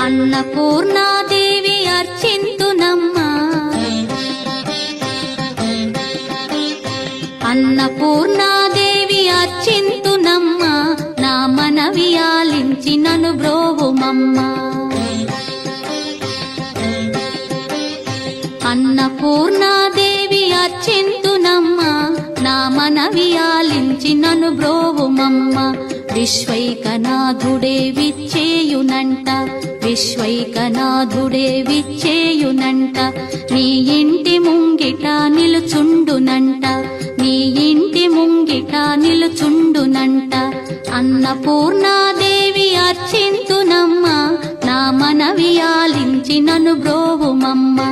అన్నపూర్ణాదేవి అర్చింతునమ్మా, అన్నపూర్ణాదేవి అర్చింతునమ్మా, నా మనవి ఆలించి నన్ను బ్రోవుమమ్మా. అన్నపూర్ణాదేవి అర్చింతునమ్మా, నా మనవి ఆలించి నన్ను బ్రోవుమమ్మా. విశ్వైకనాథుడే విచ్చేయునంట, విశ్వైకనాథుడే విచ్చేయునంట, నీ ఇంటి ముంగిట నిలుచుండునంట, నీ ఇంటి ముంగిట నిలుచుండునంట. అన్నపూర్ణాదేవి అర్చింతునమ్మా, నా మనవి ఆలించి నన్ను బ్రోవుమమ్మా.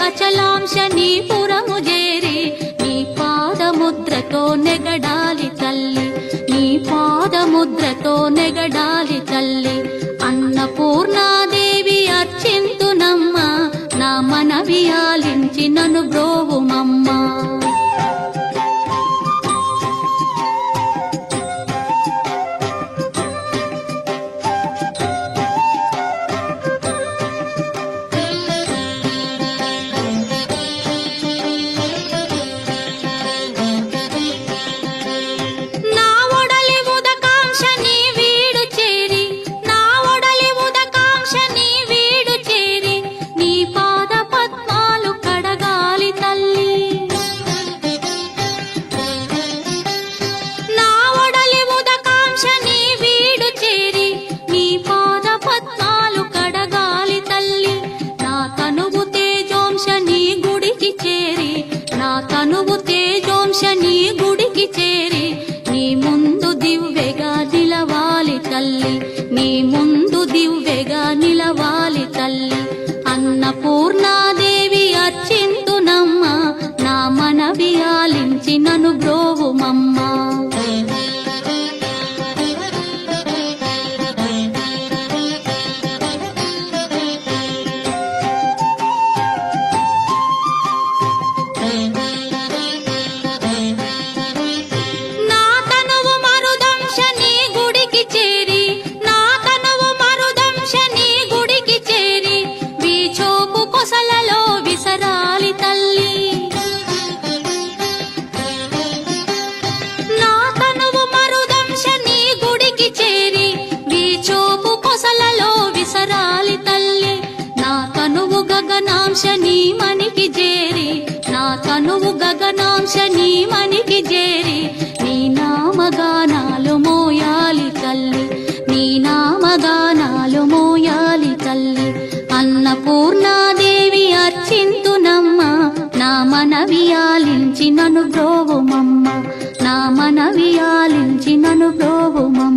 అచలాంశ నీ పురము చేరి, నీ పాదముద్రతో నెగడాలి తల్లి, నీ పాదముద్రతో నెగడాలి తల్లి. అన్నపూర్ణాదేవి అర్చింతునమ్మా, నా మనవి ఆలించి నన్ను బ్రోవుమమ్మా. తనువు తేజోంశ నీ గుడికి చేరి, నీ ముందు దివ్వెగా నిలవాలి తల్లి, నీ ముందు దివ్వెగా నిలవాలి తల్లి. అన్నపూర్ణాదేవి అర్చింతునమ్మా, నా మనవి ఆలించి నన్ను బ్రోవుమమ్మా. గగనాంశ నీ మనికి చేరి, నా తనువు గగనాంశ నీ మనికి చేరి, నీ నామగానాలు మోయాలి తల్లి, నీ నామగానాలు మోయాలి తల్లి. అన్నపూర్ణాదేవి అర్చింతునమ్మా, నా మనవి ఆలించి నన్ను బ్రోవుమమ్మ, నా మనవి ఆలించి నన్ను బ్రోవుమమ్మ.